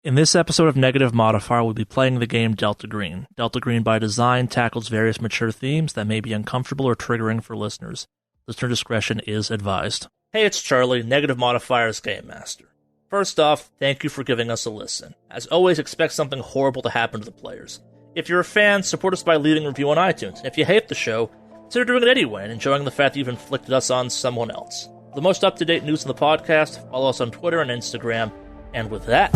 In this episode of Negative Modifier, we'll be playing the game Delta Green. Delta Green, by design, tackles various mature themes that may be uncomfortable or triggering for listeners. Listener discretion is advised. Hey, it's Charlie, Negative Modifier's Game Master. First off, thank you for giving us a listen. As always, expect something horrible to happen to the players. If you're a fan, support us by leaving a review on iTunes. And if you hate the show, consider doing it anyway and enjoying the fact that you've inflicted us on someone else. For the most up-to-date news in the podcast, follow us on Twitter and Instagram. And with that...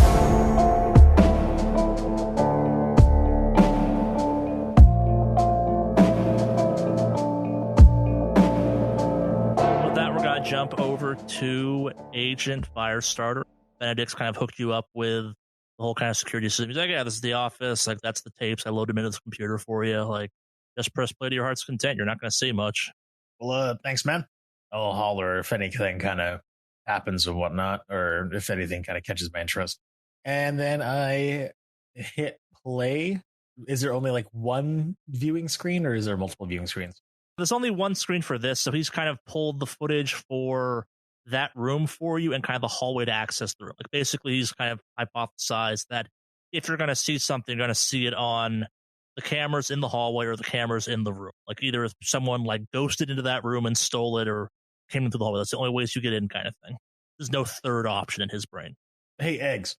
jump over to Agent Firestarter. Benedict's kind of hooked you up with the whole kind of security system. He's like, yeah, this is the office. Like, that's the tapes. I load them into the computer for you. Like, just press play to your heart's content. You're not going to see much. Well, thanks, man. I'll holler if anything kind of happens and whatnot, or if anything kind of catches my interest. And then I hit play. Is there only like one viewing screen, or is there multiple viewing screens? There's only one screen for this, so he's kind of pulled the footage for that room for you and kind of the hallway to access the room. Like, basically, he's kind of hypothesized that if you're going to see something, you're going to see it on the cameras in the hallway or the cameras in the room. Like, either if someone, like, ghosted into that room and stole it or came into the hallway. That's the only ways you get in, kind of thing. There's no third option in his brain. Hey, Eggs,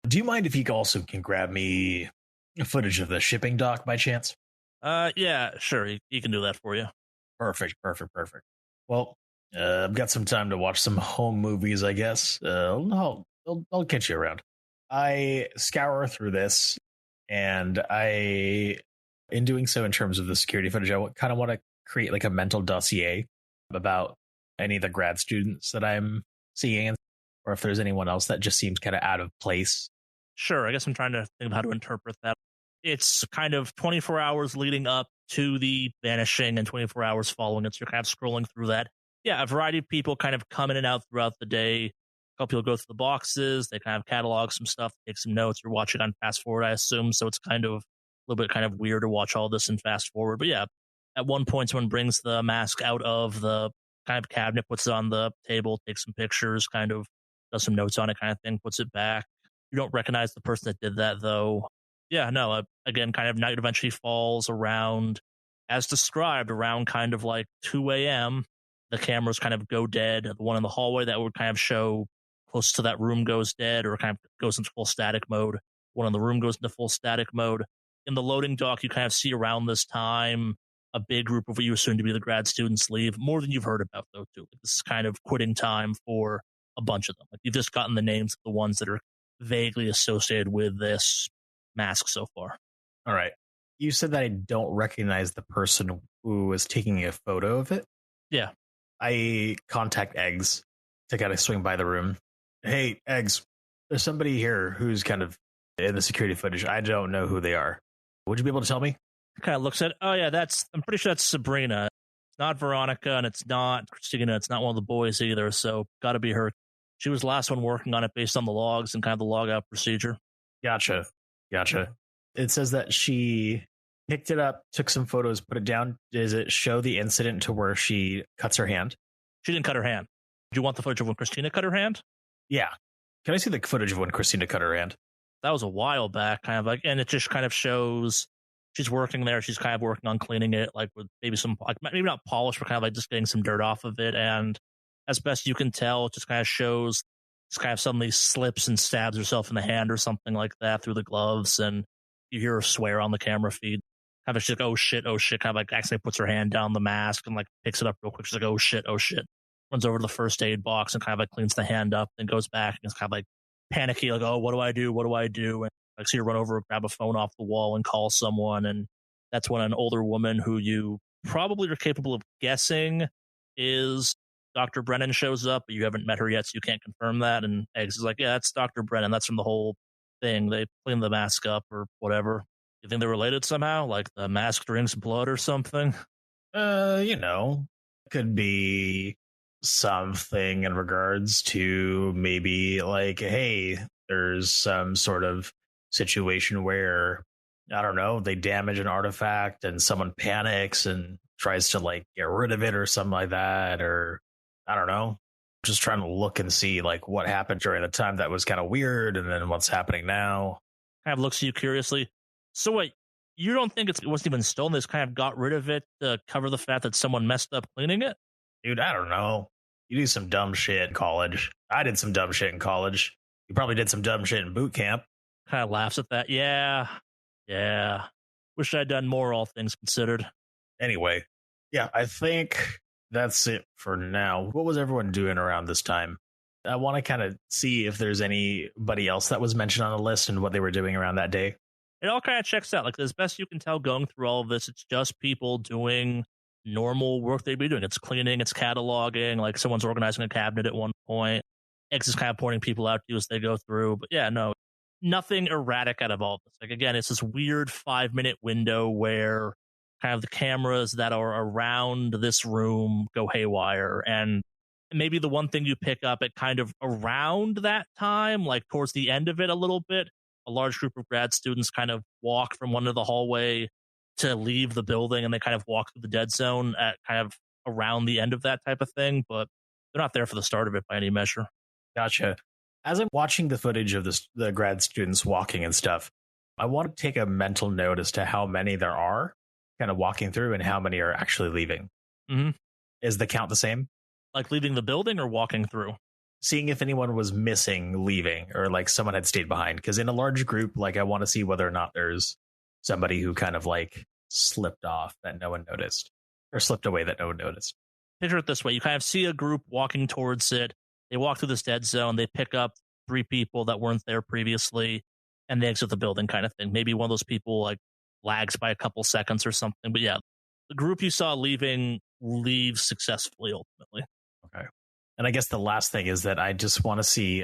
do you mind if you also can grab me footage of the shipping dock by chance? Yeah, sure. He can do that for you. Perfect. Well, I've got some time to watch some home movies, I guess. I'll catch you around. I scour through this, and in doing so, in terms of the security footage, I kind of want to create like a mental dossier about any of the grad students that I'm seeing, or if there's anyone else that just seems kind of out of place. Sure, I guess I'm trying to think of how to interpret that. It's kind of 24 hours leading up to the vanishing and 24 hours following it. So you're kind of scrolling through that. Yeah, a variety of people kind of come in and out throughout the day. A couple people go through the boxes. They kind of catalog some stuff, take some notes. You're watching on fast forward, I assume. So it's kind of a little bit kind of weird to watch all this in fast forward. But yeah, at one point, someone brings the mask out of the kind of cabinet, puts it on the table, takes some pictures, kind of does some notes on it, kind of thing, puts it back. You don't recognize the person that did that, though. Yeah, no, again, kind of night eventually falls around, as described, around kind of like 2 a.m. The cameras kind of go dead. The one in the hallway that would kind of show close to that room goes dead or kind of goes into full static mode. One in the room goes into full static mode. In the loading dock, you kind of see around this time a big group of what you assume to be the grad students leave, more than you've heard about, though, too. This is kind of quitting time for a bunch of them. Like, you've just gotten the names of the ones that are vaguely associated with this mask so far. All right. You said that I don't recognize the person who was taking a photo of it? Yeah. I contact Eggs to kind of swing by the room. Hey, Eggs, there's somebody here who's kind of in the security footage. I don't know who they are. Would you be able to tell me? Kind of looks at, oh yeah, I'm pretty sure that's Sabrina. It's not Veronica, and it's not Christina. It's not one of the boys either, so gotta be her. She was the last one working on it based on the logs and kind of the log out procedure. Gotcha. It says that she picked it up, took some photos, put it down. Does it show the incident to where she cuts her hand? She didn't cut her hand. Do you want the footage of when Christina cut her hand? Yeah. Can I see the footage of when Christina cut her hand? That was a while back, kind of like, and it just kind of shows she's working there. She's kind of working on cleaning it, like with maybe some, like maybe not polish, but kind of like just getting some dirt off of it. And as best you can tell, it just kind of shows, just kind of suddenly slips and stabs herself in the hand or something like that through the gloves. And you hear her swear on the camera feed. Kind of she's like, oh shit, kind of like accidentally puts her hand down the mask and like picks it up real quick. She's like, oh shit. Runs over to the first aid box and kind of like cleans the hand up and goes back and it's kind of like panicky, like, oh, what do I do? And like, see her run over, grab a phone off the wall and call someone. And that's when an older woman who you probably are capable of guessing is Dr. Brennan shows up, but you haven't met her yet, so you can't confirm that. And Eggs is like, yeah, that's Dr. Brennan. That's from the whole thing. They cleaned the mask up or whatever. You think they're related somehow? Like the mask drinks blood or something? Could be something in regards to maybe like, hey, there's some sort of situation where, I don't know, they damage an artifact and someone panics and tries to like get rid of it or something like that, or I don't know. Just trying to look and see like what happened during the time that was kind of weird, and then what's happening now. Kind of looks at you curiously. So wait, you don't think it wasn't even stolen? They just kind of got rid of it to cover the fact that someone messed up cleaning it? Dude, I don't know. You do some dumb shit in college. I did some dumb shit in college. You probably did some dumb shit in boot camp. Kind of laughs at that. Yeah. Yeah. Wish I'd done more, all things considered. Anyway, yeah, I think that's it for now. What was everyone doing around this time? I want to kind of see if there's anybody else that was mentioned on the list and what they were doing around that day. It all kind of checks out. Like, as best you can tell going through all of this, it's just people doing normal work they'd be doing. It's cleaning, it's cataloging, like someone's organizing a cabinet at one point. X is kind of pointing people out to you as they go through. But yeah, no, nothing erratic out of all this. Like, again, it's this weird 5-minute window where kind of the cameras that are around this room go haywire. And maybe the one thing you pick up at kind of around that time, like towards the end of it a little bit, a large group of grad students kind of walk from one of the hallway to leave the building, and they kind of walk through the dead zone at kind of around the end of that type of thing, but they're not there for the start of it by any measure. Gotcha. As I'm watching the footage of the grad students walking and stuff, I want to take a mental note as to how many there are kind of walking through and how many are actually leaving. Mm-hmm. Is the count the same? Like leaving the building or walking through? Seeing if anyone was missing leaving or like someone had stayed behind. Because in a large group, like I want to see whether or not there's somebody who kind of like slipped off that no one noticed or slipped away that no one noticed. Picture it this way. You kind of see a group walking towards it. They walk through this dead zone. They pick up 3 people that weren't there previously, and they exit the building kind of thing. Maybe one of those people like lags by a couple seconds or something. But yeah, the group you saw leaving leaves successfully ultimately. Okay. And I guess the last thing is that I just want to see,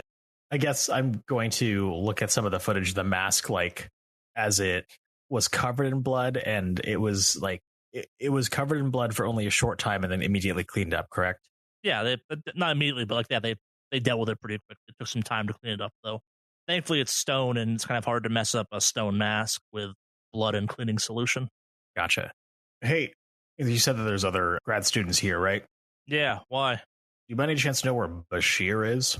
I guess I'm going to look at some of the footage of the mask, like as it was covered in blood, and it was like, it was covered in blood for only a short time and then immediately cleaned up, correct? Yeah, they not immediately, but like that, they dealt with it pretty quick. It took some time to clean it up, though. Thankfully, it's stone, and it's kind of hard to mess up a stone mask with blood and cleaning solution. Gotcha. Hey, you said that there's other grad students here, right? Yeah, why? You by any chance know where Bashir is?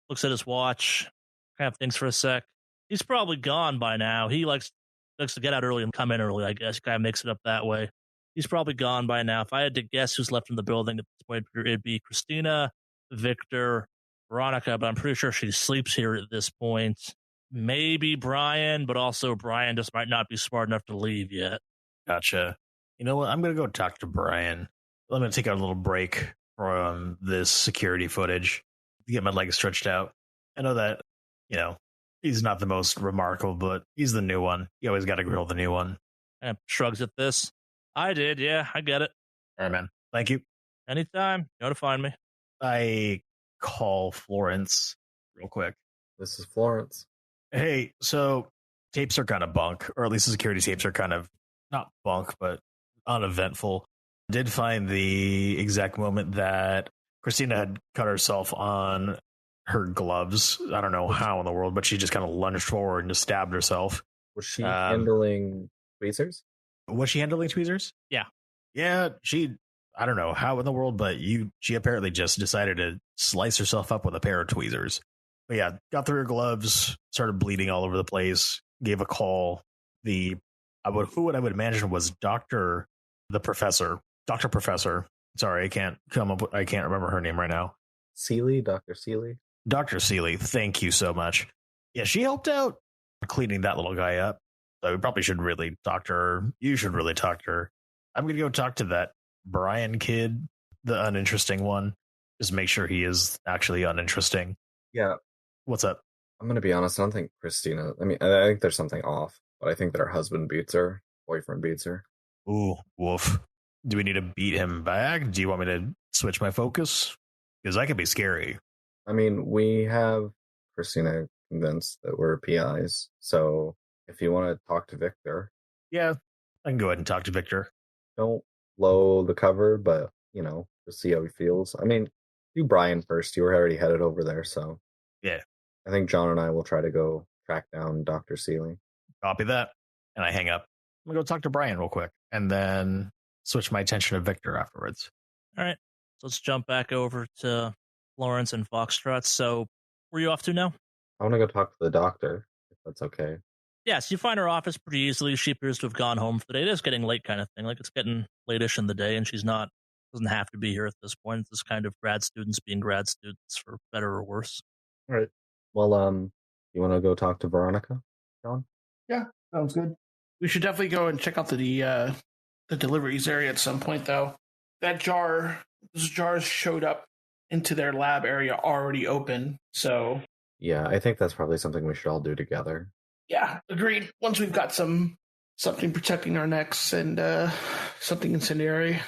Looks at his watch, kind of thinks for a sec. He's probably gone by now. He likes to get out early and come in early, I guess. Kind of makes it up that way. He's probably gone by now. If I had to guess who's left in the building at this point, it'd be Christina, Victor, Veronica, but I'm pretty sure she sleeps here at this point. Maybe Brian, but also Brian just might not be smart enough to leave yet. Gotcha. You know what? I'm going to go talk to Brian. I'm going to take a little break from this security footage to get my legs stretched out. I know that, he's not the most remarkable, but he's the new one. You always got to grill the new one. And shrugs at this. I did, yeah, I get it. All right, man. Thank you. Anytime. You know to find me. I call Florence real quick. This is Florence. Hey, so tapes are kind of bunk, or at least the security tapes are kind of not bunk, but uneventful. Did find the exact moment that Christina had cut herself on her gloves. I don't know how in the world, but she just kind of lunged forward and just stabbed herself. Was she handling tweezers? Was she handling tweezers? Yeah. Yeah, I don't know how in the world, but she apparently just decided to slice herself up with a pair of tweezers. But yeah, got through her gloves, started bleeding all over the place, gave a call. Who I would imagine was Dr. Professor. Sorry, I can't remember her name right now. Dr. Seeley. Dr. Seeley, thank you so much. Yeah, she helped out cleaning that little guy up. So we probably should really talk to her. You should really talk to her. I'm going to go talk to that Brian kid, the uninteresting one. Just make sure he is actually uninteresting. Yeah. What's up? I'm going to be honest. I don't think Christina, I think there's something off, but I think that her husband beats her, boyfriend beats her. Ooh, woof. Do we need to beat him back? Do you want me to switch my focus? Because that could be scary. I mean, we have Christina convinced that we're PIs. So if you want to talk to Victor. Yeah, I can go ahead and talk to Victor. Don't blow the cover, but, just see how he feels. I mean, do Brian first. You were already headed over there, so. Yeah. I think John and I will try to go track down Dr. Seeley. Copy that. And I hang up. I'm going to go talk to Brian real quick and then switch my attention to Victor afterwards. All right. So let's jump back over to Florence and Foxtrot. So, where are you off to now? I want to go talk to the doctor, if that's okay. Yes, you find her office pretty easily. She appears to have gone home for the day. It is getting late, kind of thing. Like it's getting late-ish in the day, and she's not doesn't have to be here at this point. It's just kind of grad students being grad students, for better or worse. All right. Well, you want to go talk to Veronica, John? Yeah, sounds good. We should definitely go and check out the deliveries area at some point, though. Those jars showed up into their lab area already open, so Yeah, I think that's probably something we should all do together. yeah, agreed. Once we've got something protecting our necks and something incendiary,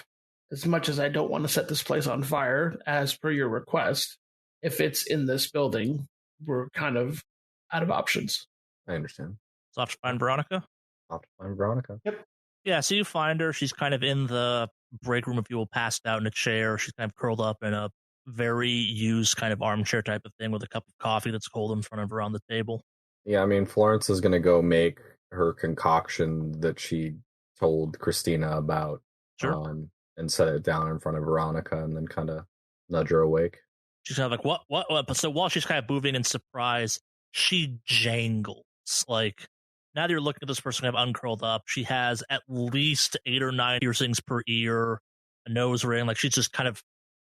as much as I don't want to set this place on fire, as per your request, if it's in this building, we're kind of out of options. I understand. So off to find Veronica? I'll have to find Veronica. Yep. Yeah, so you find her. She's kind of in the break room, if you will, passed out in a chair. She's kind of curled up in a very used kind of armchair type of thing with a cup of coffee that's cold in front of her on the table. Yeah, I mean, Florence is going to go make her concoction that she told Christina about. Sure. And set it down in front of Veronica and then kind of nudge her awake. She's kind of like, what? But so while she's kind of moving in surprise, she jangles. Like, now that you're looking at this person kind of uncurled up, she has at least 8 or 9 piercings per ear, a nose ring. Like, she's just kind of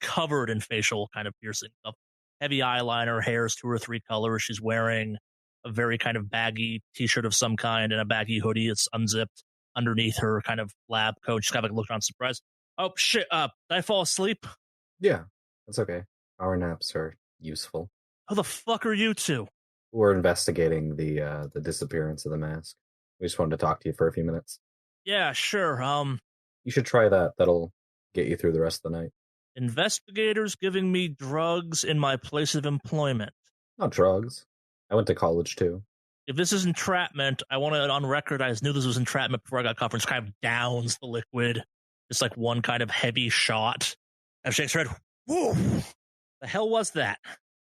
covered in facial kind of piercing stuff. Heavy eyeliner, hair's 2 or 3 colors. She's wearing a very kind of baggy t-shirt of some kind and a baggy hoodie. It's unzipped underneath her kind of lab coat. She's kind of like looking on surprise. Oh, shit, did I fall asleep? Yeah, that's okay. Our naps are useful. Who the fuck are you two? We're investigating the disappearance of the mask. We just wanted to talk to you for a few minutes. Yeah, sure. You should try that. That'll get you through the rest of the night. Investigators giving me drugs in my place of employment. Not drugs. I went to college too. If this is entrapment, I want it on record. I knew this was entrapment before I got caught. Just kind of downs the liquid. Just like one kind of heavy shot. And shakes her head. Whoa! The hell was that?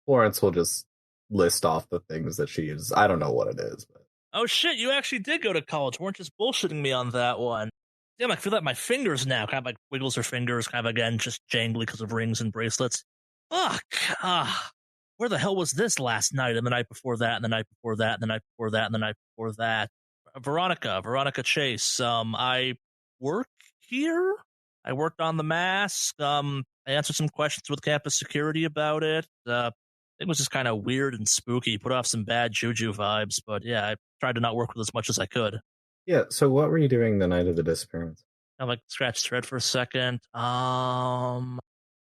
Florence will just list off the things that she is. I don't know what it is, but Oh shit, you actually did go to college. Weren't just bullshitting me on that one. Damn, I feel like my fingers now. Kind of like wiggles her fingers, kind of again, just jangly because of rings and bracelets. Fuck. Where the hell was this last night and the night before that and the night before that and the night before that and the night before that? Veronica Chase. I work here. I worked on the mask. I answered some questions with campus security about it. It was just kind of weird and spooky. Put off some bad juju vibes, but yeah, I tried to not work with as much as I could. yeah. So what were you doing the night of the disappearance? I like scratched thread for a second.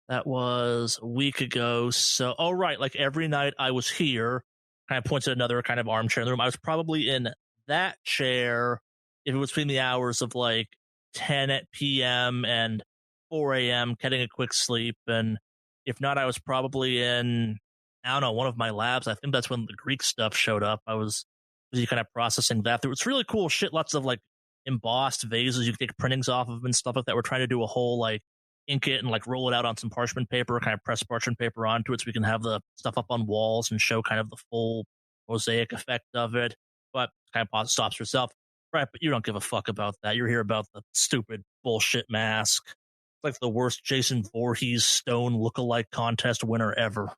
That was a week ago. So, oh right, like every night I was here. Kind of points at another kind of armchair in the room. I was probably in that chair if it was between the hours of like 10 p.m. and 4 a.m. getting a quick sleep, and if not, I was probably in, I don't know, one of my labs. I think that's when the Greek stuff showed up. I was busy kind of processing that. There was really cool shit, lots of like embossed vases you could take printings off of and stuff like that. We're trying to do a whole like ink it and like roll it out on some parchment paper, kind of press parchment paper onto it so we can have the stuff up on walls and show kind of the full mosaic effect of it. But kind of stops herself. Right, but you don't give a fuck about that. You're here about the stupid bullshit mask. It's like the worst Jason Voorhees stone lookalike contest winner ever.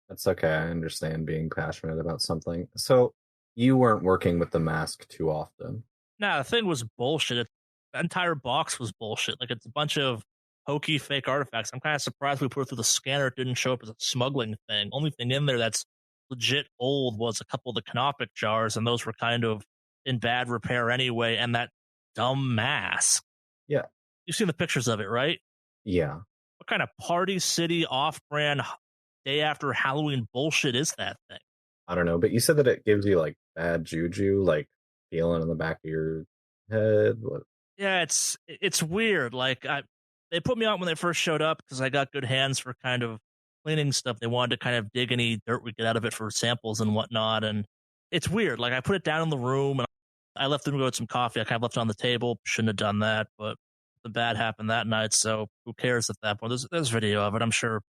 That's okay. I understand being passionate about something. So you weren't working with the mask too often. Nah, the thing was bullshit. The entire box was bullshit. Like, it's a bunch of hokey fake artifacts. I'm kind of surprised we put it through the scanner. It didn't show up as a smuggling thing. Only thing in there that's legit old was a couple of the Canopic jars, and those were kind of in bad repair anyway, and that dumb mask. Yeah. You've seen the pictures of it, right? Yeah. What kind of Party City off-brand day after Halloween bullshit is that thing? I don't know, but you said that it gives you like bad juju, like feeling in the back of your head. What? Yeah, it's weird. Like, they put me out when they first showed up because I got good hands for kind of cleaning stuff. They wanted to kind of dig any dirt we get out of it for samples and whatnot, and it's weird. Like, I put it down in the room, and I left them to go get some coffee. I kind of left it on the table. Shouldn't have done that, but the bad happened that night, so who cares at that point? There's video of it. I'm sure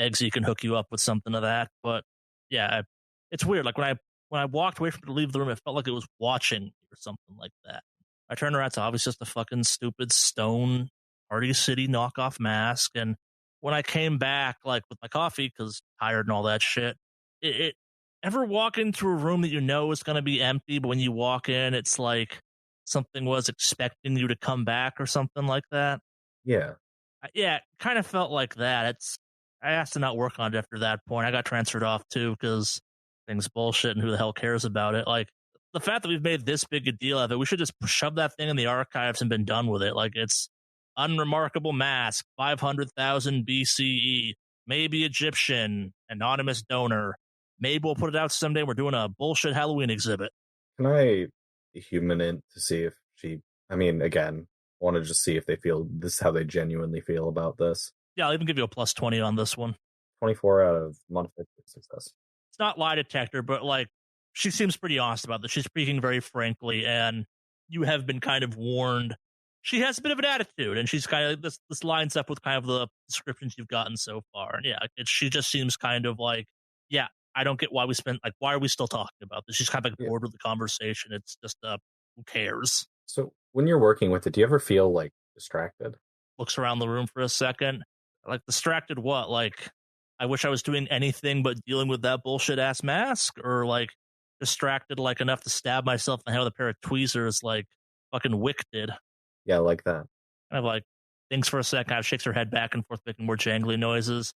Eggsy can hook you up with something of that, but yeah, it's weird. Like, when I walked away from it to leave the room, it felt like it was watching me or something like that. I turned around, it's obviously just a fucking stupid stone Party City knockoff mask, and when I came back, like with my coffee, because tired and all that shit, it ever walk into a room that you know is going to be empty, but when you walk in, it's like something was expecting you to come back or something like that? Yeah. Yeah, it kind of felt like that. I asked to not work on it after that point. I got transferred off too because things bullshit and who the hell cares about it? Like the fact that we've made this big a deal of it, we should just shove that thing in the archives and been done with it. Like it's unremarkable mask, 500,000 BCE, maybe Egyptian, anonymous donor. Maybe we'll put it out someday. We're doing a bullshit Halloween exhibit. Can I human it to see if she? I mean, again, want to just see if they feel this is how they genuinely feel about this. Yeah, I'll even give you a plus 20 on this one. 24 out of modified success. It's not lie detector, but like she seems pretty honest about this. She's speaking very frankly, and you have been kind of warned. She has a bit of an attitude, and she's kind of this lines up with kind of the descriptions you've gotten so far. And yeah, she just seems kind of like, yeah, I don't get why why are we still talking about this? She's kind of like bored with the conversation. It's just who cares? So when you're working with it, do you ever feel like distracted? Looks around the room for a second. Like distracted what? Like I wish I was doing anything but dealing with that bullshit ass mask, or like distracted like enough to stab myself in the head with a pair of tweezers like fucking Wick did. Yeah, like that. Kind of like thinks for a second, kind of shakes her head back and forth, making more jangly noises.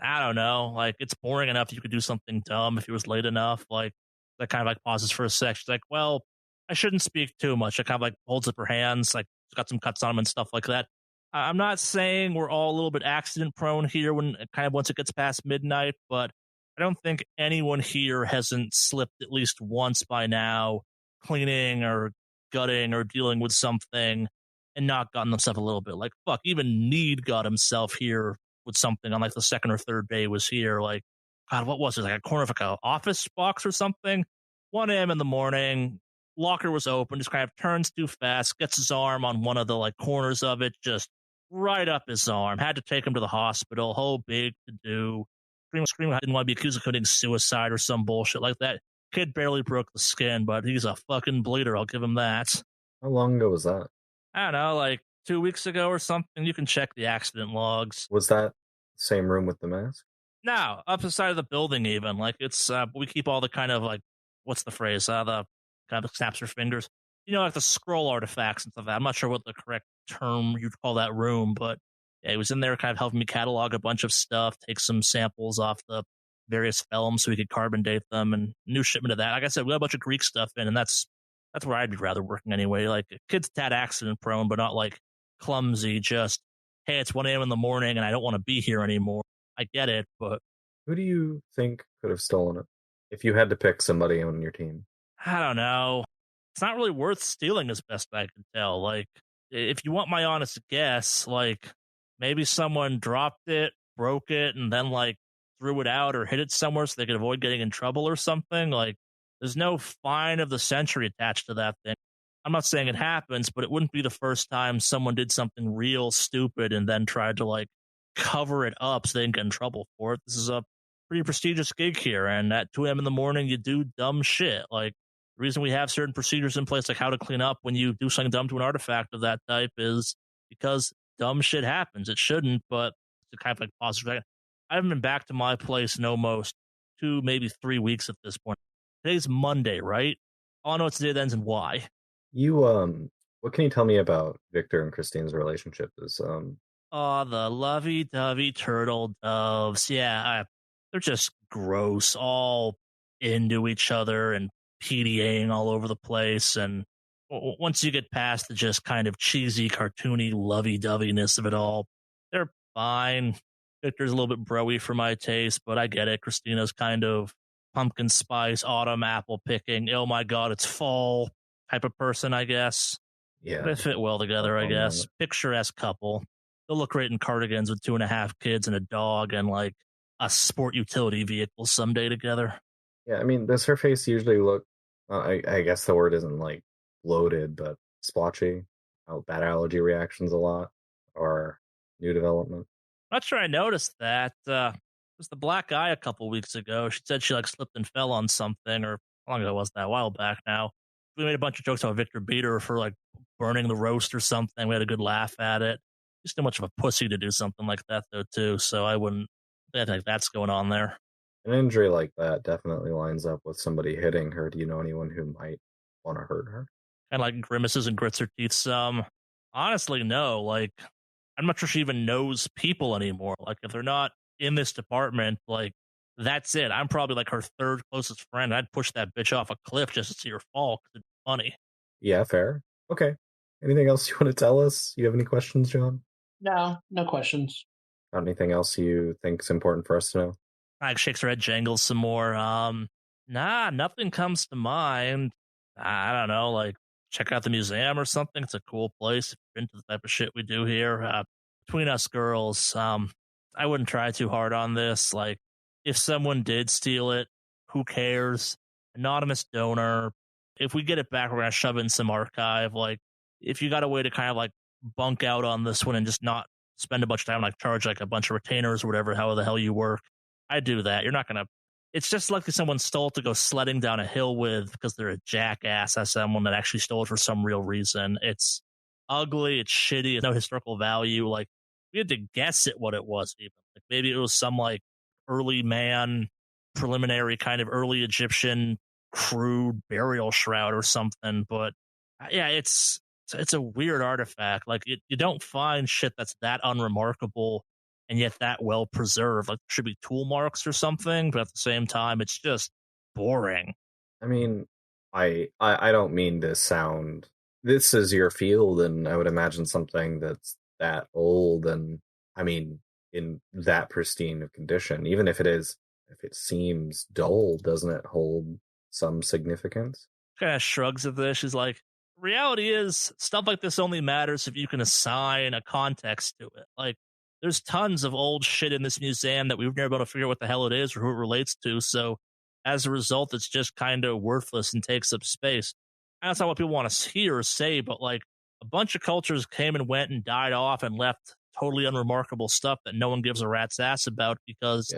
I don't know. Like it's boring enough you could do something dumb if it was late enough. Like that kind of like pauses for a sec. She's like, well, I shouldn't speak too much. It kind of like holds up her hands, like she's got some cuts on them and stuff like that. I'm not saying we're all a little bit accident prone here when kind of once it gets past midnight, but I don't think anyone here hasn't slipped at least once by now, cleaning or gutting or dealing with something and not gotten themselves a little bit like, fuck, even Need got himself here with something on like the second or third day was here. Like, God, what was it? Like a corner of like an office box or something? 1 a.m. in the morning, locker was open, just kind of turns too fast, gets his arm on one of the like corners of it, just right up his arm. Had to take him to the hospital. Whole big to do. Screaming, didn't want to be accused of committing suicide or some bullshit like that. Kid barely broke the skin, but he's a fucking bleeder. I'll give him that. How long ago was that? I don't know, like 2 weeks ago or something. You can check the accident logs. Was that same room with the mask? No, up the side of the building even. Like it's, we keep all the kind of like, what's the phrase? The kind of snaps her fingers. You know, like the scroll artifacts and stuff like that. I'm not sure what the correct term you'd call that room, but yeah, he was in there kind of helping me catalog a bunch of stuff, take some samples off the various films so we could carbon date them, and new shipment of that. Like I said, we got a bunch of Greek stuff in, and that's where I'd be rather working anyway. Like kid's tad accident prone, but not like clumsy, just, hey, it's 1 a.m. in the morning and I don't want to be here anymore. I get it, but who do you think could have stolen it? If you had to pick somebody on your team. I don't know. It's not really worth stealing as best I can tell. Like, if you want my honest guess, like, maybe someone dropped it, broke it, and then, like, threw it out or hid it somewhere so they could avoid getting in trouble or something. Like, there's no fine of the century attached to that thing. I'm not saying it happens, but it wouldn't be the first time someone did something real stupid and then tried to, like, cover it up so they didn't get in trouble for it. This is a pretty prestigious gig here, and at 2 a.m. in the morning, you do dumb shit. Like, the reason we have certain procedures in place, like how to clean up when you do something dumb to an artifact of that type, is because dumb shit happens. It shouldn't, but it's kind of like positive. I haven't been back to my place in almost 2, maybe 3 weeks at this point. Today's Monday, right? All I know it's the day that ends in Y. You, what can you tell me about Victor and Christine's relationship? Oh, the lovey-dovey turtle doves. Yeah, they're just gross, all into each other and PDAing all over the place. And once you get past the just kind of cheesy, cartoony lovey-doveyness of it all, they're fine. Victor's a little bit broy for my taste, but I get it. Christina's kind of pumpkin spice, autumn apple picking, oh my god, it's fall type of person, I guess. Yeah. They fit well together, I guess. Picturesque couple. They'll look great in cardigans with 2.5 kids and a dog and like a sport utility vehicle someday together. Yeah, I mean, does her face usually look, I guess the word isn't like bloated, but splotchy? Bad allergy reactions a lot, or new development? Not sure I noticed that. It was the black eye a couple weeks ago. She said she like slipped and fell on something, or how long ago was that? A while back now. We made a bunch of jokes about Victor beat her for like burning the roast or something. We had a good laugh at it. He's too much of a pussy to do something like that, though, too. So I think that's going on there. An injury like that definitely lines up with somebody hitting her. Do you know anyone who might want to hurt her? And like grimaces and grits her teeth some. Honestly, no. Like, I'm not sure she even knows people anymore. Like, if they're not in this department, like, that's it. I'm probably like her third closest friend. I'd push that bitch off a cliff just to see her fall because it's funny. Yeah, fair. Okay. Anything else you want to tell us? You have any questions, John? No, no questions. Anything else you think is important for us to know? Like, shakes her head, jangles some more. Nah, nothing comes to mind. I don't know, like, check out the museum or something. It's a cool place if you're into the type of shit we do here. Between us girls, I wouldn't try too hard on this. Like, if someone did steal it, who cares? Anonymous donor. If we get it back, we're gonna shove in some archive. Like, if you got a way to kind of like bunk out on this one and just not spend a bunch of time, like charge like a bunch of retainers or whatever, how the hell you work, I do that. You're not gonna. It's just like someone stole to go sledding down a hill with because they're a jackass as someone that actually stole it for some real reason. It's ugly. It's shitty. It's no historical value. Like, we had to guess at what it was. Even like maybe it was some like early man, preliminary kind of early Egyptian crude burial shroud or something. But yeah, it's a weird artifact. Like, you don't find shit that's that unremarkable and yet that well preserved. Like, there should be tool marks or something, but at the same time, it's just boring. I mean, I don't mean to sound. This is your field, and I would imagine something that's that old and, I mean, in that pristine of condition, even if it seems dull, doesn't it hold some significance? Kind of shrugs at this. She's like, reality is, stuff like this only matters if you can assign a context to it. Like, there's tons of old shit in this museum that we've never been able to figure out what the hell it is or who it relates to. So as a result, it's just kind of worthless and takes up space. And that's not what people want to hear or say, but like, a bunch of cultures came and went and died off and left totally unremarkable stuff that no one gives a rat's ass about because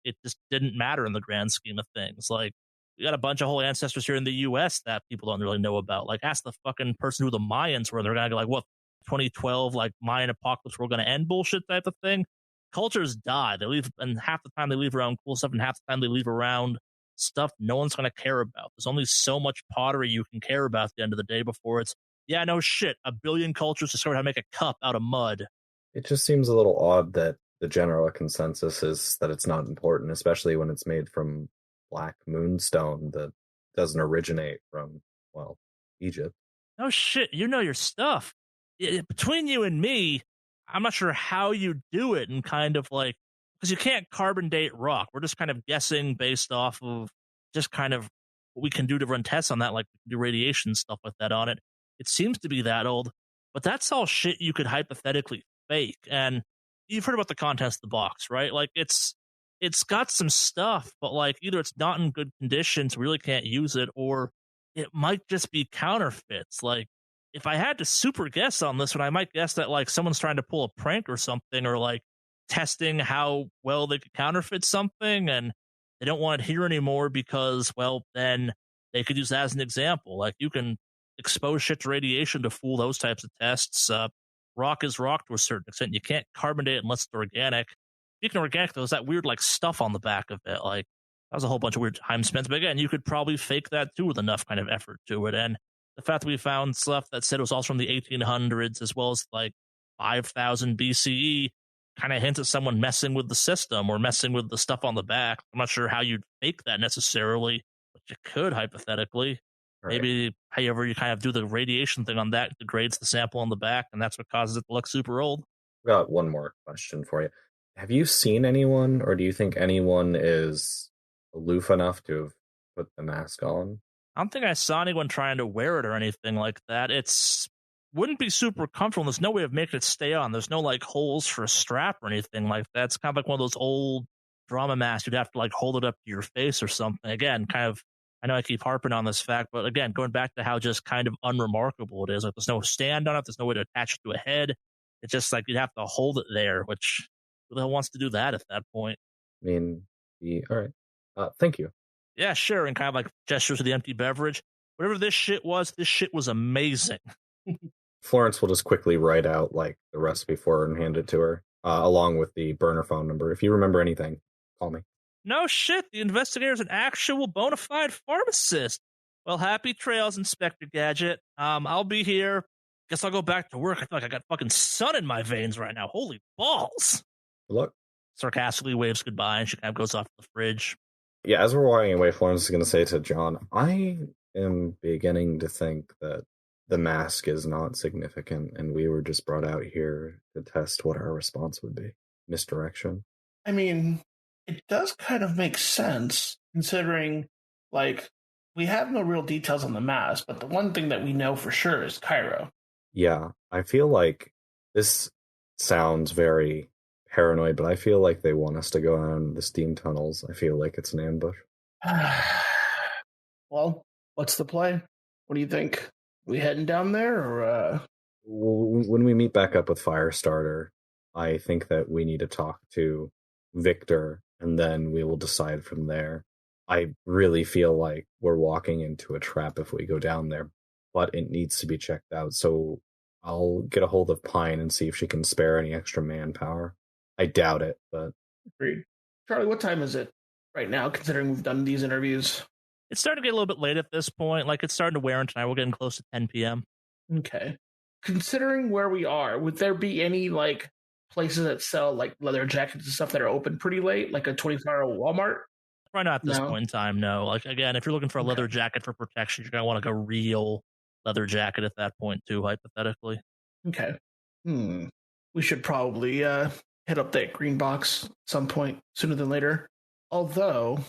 it just didn't matter in the grand scheme of things. Like, we got a bunch of whole ancestors here in the U.S. that people don't really know about. Like, ask the fucking person who the Mayans were. They're gonna go like, what, 2012, like Mayan apocalypse, we're gonna end bullshit type of thing. Cultures die. They leave, and half the time they leave around cool stuff, and half the time they leave around stuff no one's gonna care about. There's only so much pottery you can care about at the end of the day before it's, yeah, no shit, a billion cultures discovered how to make a cup out of mud. It just seems a little odd that the general consensus is that it's not important, especially when it's made from black moonstone that doesn't originate from, well, Egypt. No shit, you know your stuff. Between you and me, I'm not sure how you do it, and kind of like, because you can't carbon date rock. We're just kind of guessing based off of just kind of what we can do to run tests on that, like we can do radiation stuff like that on it. It seems to be that old, but that's all shit you could hypothetically fake. And you've heard about the contents of the box, right? Like, it's got some stuff, but like either it's not in good condition, so we really can't use it, or it might just be counterfeits. Like, if I had to super guess on this one, I might guess that like someone's trying to pull a prank or something, or like testing how well they could counterfeit something, and they don't want it here anymore because, well, then they could use that as an example. Like, you can expose shit to radiation to fool those types of tests. Rock is rock to a certain extent. You can't carbonate it unless it's organic. Speaking of organic, though, there's that weird like stuff on the back of it. Like, that was a whole bunch of weird time spent. But again, you could probably fake that too with enough kind of effort to it. And the fact that we found stuff that said it was also from the 1800s as well as like 5000 BCE kind of hints at someone messing with the system or messing with the stuff on the back. I'm not sure how you'd fake that necessarily, but you could hypothetically. Right. Maybe however you kind of do the radiation thing on that degrades the sample on the back, and that's what causes it to look super old. I've got one more question for you. Have you seen anyone, or do you think anyone is aloof enough to have put the mask on? I don't think I saw anyone trying to wear it or anything like that. It's wouldn't be super comfortable. There's no way of making it stay on. There's no like holes for a strap or anything like that. It's kind of like one of those old drama masks. You'd have to like hold it up to your face or something. Again, kind of, I know I keep harping on this fact, but again, going back to how just kind of unremarkable it is. Like, there's no stand on it. There's no way to attach it to a head. It's just like you'd have to hold it there, which who the hell wants to do that at that point? I mean, all right. Thank you. Yeah, sure. And kind of like gestures to the empty beverage. Whatever this shit was amazing. Florence will just quickly write out like the recipe for her and hand it to her, along with the burner phone number. If you remember anything, call me. No shit, the investigator's an actual bona fide pharmacist. Well, happy trails, Inspector Gadget. I'll be here. Guess I'll go back to work. I feel like I got fucking sun in my veins right now. Holy balls. Good luck. Sarcastically waves goodbye, and she kind of goes off to the fridge. Yeah, as we're walking away, Florence is going to say to John, I am beginning to think that the mask is not significant, and we were just brought out here to test what our response would be. Misdirection. I mean, it does kind of make sense, considering, like, we have no real details on the mask, but the one thing that we know for sure is Cairo. Yeah, I feel like this sounds very paranoid, but I feel like they want us to go down the steam tunnels. I feel like it's an ambush. Well, what's the play? What do you think? We heading down there, or When we meet back up with Firestarter, I think that we need to talk to Victor, and then we will decide from there. I really feel like we're walking into a trap if we go down there, but it needs to be checked out. So I'll get a hold of Pine and see if she can spare any extra manpower. I doubt it, but... Agreed. Charlie, what time is it right now, considering we've done these interviews? It's starting to get a little bit late at this point. Like, it's starting to wear in tonight. We're getting close to 10 p.m. Okay. Considering where we are, would there be any, like, places that sell, like, leather jackets and stuff that are open pretty late, like a 24-hour Walmart? Probably not at this No. point in time, no. Like, again, if you're looking for a leather jacket for protection, you're going to want like a real leather jacket at that point, too, hypothetically. Okay. We should probably hit up that green box at some point sooner than later. Although,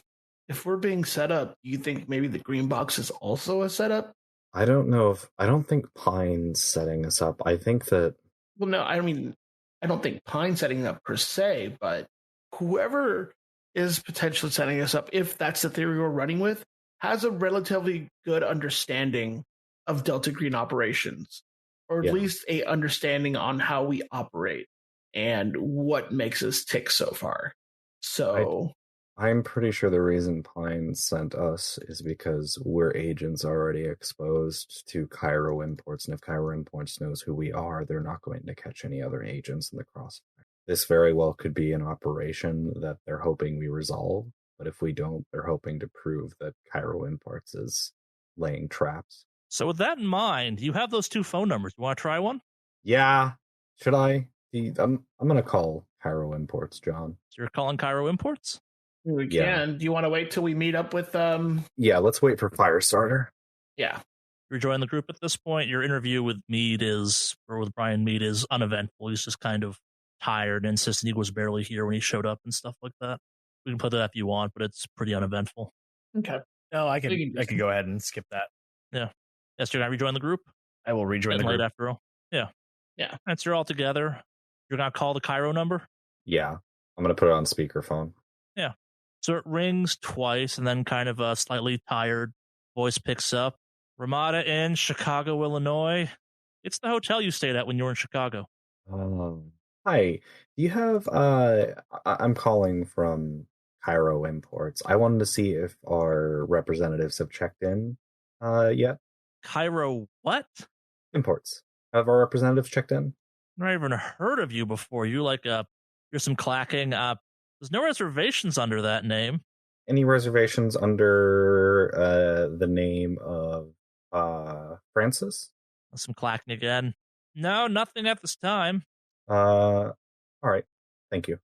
if we're being set up, do you think maybe the green box is also a setup? I don't know if... I don't think Pine's setting us up. I think that... Well, no, I mean, I don't think Pine's setting up per se, but whoever is potentially setting us up, if that's the theory we're running with, has a relatively good understanding of Delta Green operations, or at least a understanding on how we operate and what makes us tick so far. So I'm pretty sure the reason Pine sent us is because we're agents already exposed to Cairo imports, and if Cairo imports knows who we are, they're not going to catch any other agents in the crossfire. This very well could be an operation that they're hoping we resolve, but if we don't, they're hoping to prove that Cairo imports is laying traps. So with that in mind, you have those two phone numbers. You want to try one? Yeah. Should I? I'm going to call Cairo imports, John. So you're calling Cairo imports? we can. Do you want to wait till we meet up with Yeah, let's wait for Firestarter. Yeah. You're joining the group at this point. Your interview with Brian Mead is uneventful. He's just kind of tired and insisting he was barely here when he showed up and stuff like that. We can put that if you want, but it's pretty uneventful. Okay. No, I can go ahead and skip that. Yeah. Yes, you're going to rejoin the group? I will rejoin the group. After all. Yeah. Yeah. That's you're all together. You're going to call the Cairo number? Yeah. I'm going to put it on speakerphone. Yeah. So it rings twice, and then kind of a slightly tired voice picks up. Ramada Inn, Chicago, Illinois. It's the hotel you stayed at when you were in Chicago. Hi. Do you have... I'm calling from Cairo Imports. I wanted to see if our representatives have checked in yet. Cairo what? Imports. Have our representatives checked in? I've never even heard of you before. You're some clacking. There's no reservations under that name. Any reservations under the name of Francis? Some clacking again. No, nothing at this time. All right. Thank you.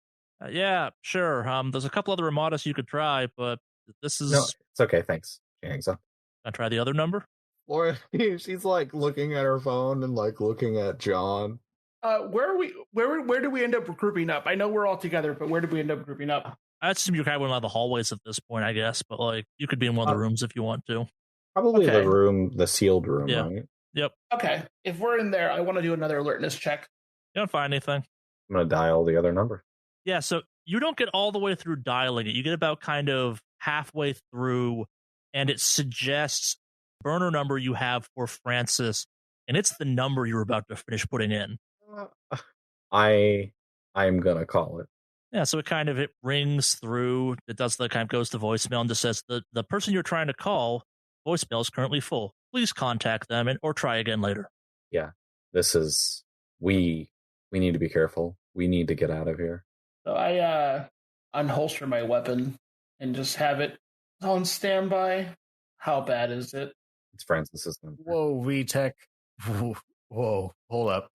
Yeah, sure. There's a couple other Ramadas you could try, but this is... No, it's okay. Thanks. She hangs up. Can I try the other number? Laura, she's like looking at her phone and like looking at John. Where are we? Where do we end up grouping up? I know we're all together, but where did we end up grouping up? I assume you're kind of in one of the hallways at this point, I guess, but like you could be in one of the rooms if you want to. Probably the room, the sealed room, right? Yep. Okay. If we're in there, I want to do another alertness check. You don't find anything. I'm going to dial the other number. Yeah, so you don't get all the way through dialing it. You get about kind of halfway through, and it suggests burner number you have for Francis, and it's the number you're about to finish putting in. I'm gonna call it. Yeah, so it rings through. It does the kind of goes to voicemail and just says the person you're trying to call, voicemail is currently full. Please contact them or try again later. Yeah, This is we need to be careful. We need to get out of here. So I unholster my weapon and just have it on standby. How bad is it? It's Francis's number. Whoa, VTech. Whoa, hold up.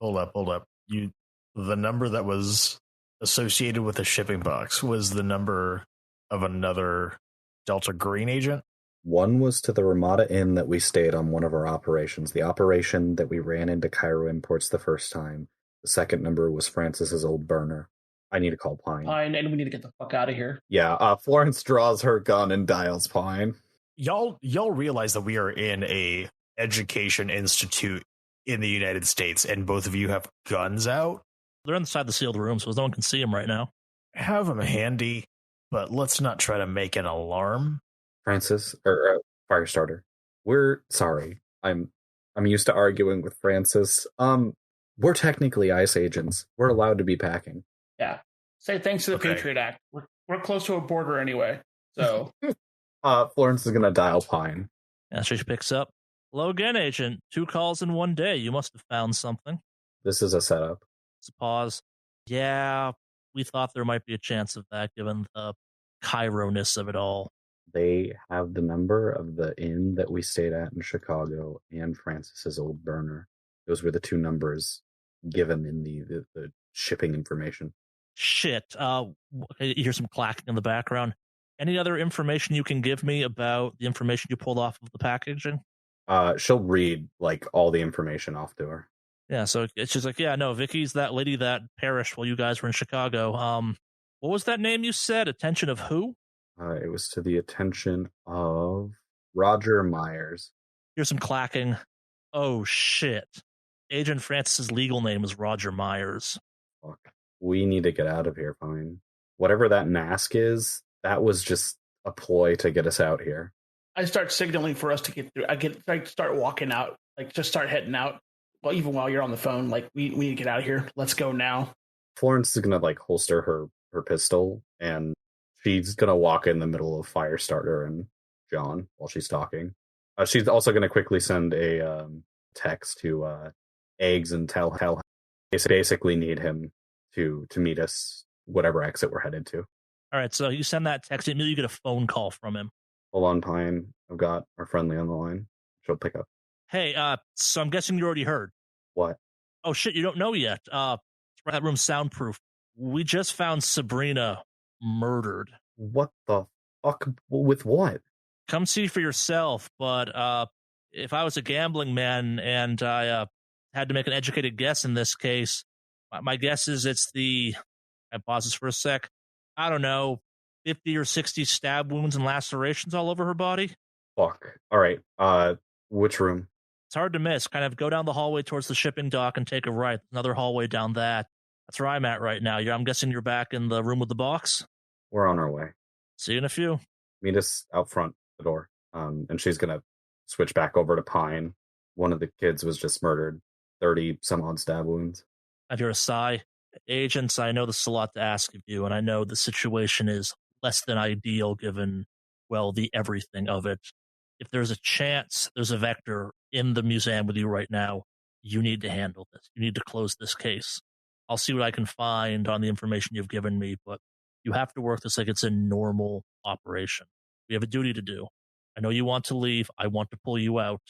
The number that was associated with the shipping box was the number of another Delta Green agent? One was to the Ramada Inn that we stayed on one of our operations. The operation that we ran into Cairo imports the first time. The second number was Francis's old burner. I need to call Pine. Pine, and we need to get the fuck out of here. Yeah, Florence draws her gun and dials Pine. Y'all realize that we are in a education institute in the United States, and both of you have guns out? They're inside the sealed room, so no one can see them right now. Have them handy, but let's not try to make an alarm. Francis, or Firestarter, we're sorry. I'm used to arguing with Francis. We're technically ICE agents. We're allowed to be packing. Yeah. Say thanks to the Patriot Act. We're close to a border anyway. So Florence is gonna dial Pine. Yeah, so she picks up. Hello again, Agent. 2 calls in 1 day. You must have found something. This is a setup. It's a pause. Yeah, we thought there might be a chance of that given the Cairo-ness of it all. They have the number of the inn that we stayed at in Chicago and Francis's old burner. Those were the 2 numbers given in the shipping information. Shit. You hear some clacking in the background. Any other information you can give me about the information you pulled off of the packaging? She'll read like all the information off to her. Yeah, so it's just like, yeah, no, Vicky's that lady that perished while you guys were in Chicago. What was that name you said? Attention of who? It was to the attention of Roger Myers. Here's some clacking. Oh, shit. Agent Francis's legal name is Roger Myers. Fuck. We need to get out of here, Pine. Whatever that mask is, that was just a ploy to get us out here. I start signaling for us to get through. I start walking out, like just start heading out. Well, even while you're on the phone, like we need to get out of here. Let's go now. Florence is gonna like holster her pistol, and she's gonna walk in the middle of Firestarter and John while she's talking. She's also gonna quickly send a text to Eggs and tell basically need him to meet us whatever exit we're headed to. All right, so you send that text. You get a phone call from him. Hold on, Pine. I've got our friendly on the line. She'll pick up. Hey, so I'm guessing you already heard. What? Oh shit, you don't know yet. That room's soundproof. We just found Sabrina murdered. What the fuck? With what? Come see for yourself. But if I was a gambling man and I had to make an educated guess in this case, my guess is it's the. I pauses for a sec. I don't know, 50 or 60 stab wounds and lacerations all over her body. Fuck. All right. Which room? It's hard to miss. Kind of go down the hallway towards the shipping dock and take a right. Another hallway down that. That's where I'm at right now. I'm guessing you're back in the room with the box? We're on our way. See you in a few. Meet us out front the door. And she's gonna switch back over to Pine. One of the kids was just murdered. 30 some odd stab wounds. I hear a sigh. Agents, I know this is a lot to ask of you, and I know the situation is less than ideal given, well, the everything of it. If there's a chance there's a vector in the museum with you right now, you need to handle this. You need to close this case. I'll see what I can find on the information you've given me, but you have to work this like it's a normal operation. We have a duty to do. I know you want to leave. I want to pull you out,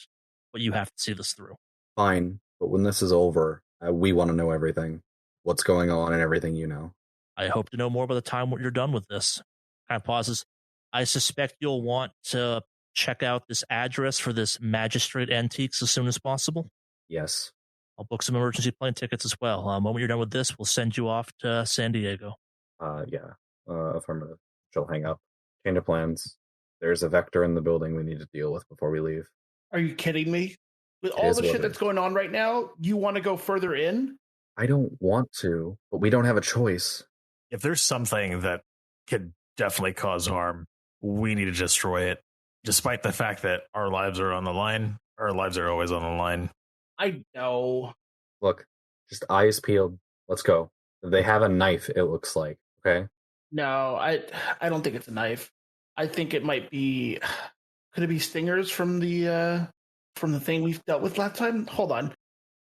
but you have to see this through. Fine, but when this is over, we want to know everything. What's going on and everything you know. I hope to know more by the time you're done with this. Kind of pauses. I suspect you'll want to check out this address for this Magistrate Antiques as soon as possible. Yes. I'll book some emergency plane tickets as well. The moment you're done with this, we'll send you off to San Diego. Yeah. Affirmative. She'll hang up. Change of plans. There's a vector in the building we need to deal with before we leave. Are you kidding me? With all the shit that's going on right now, you want to go further in? I don't want to, but we don't have a choice. If there's something that could definitely cause harm, we need to destroy it. Despite the fact that our lives are on the line, our lives are always on the line. I know. Look, just eyes peeled. Let's go. They have a knife, it looks like. Okay? No, I don't think it's a knife. I think it might be. Could it be stingers from the thing we've dealt with last time? Hold on.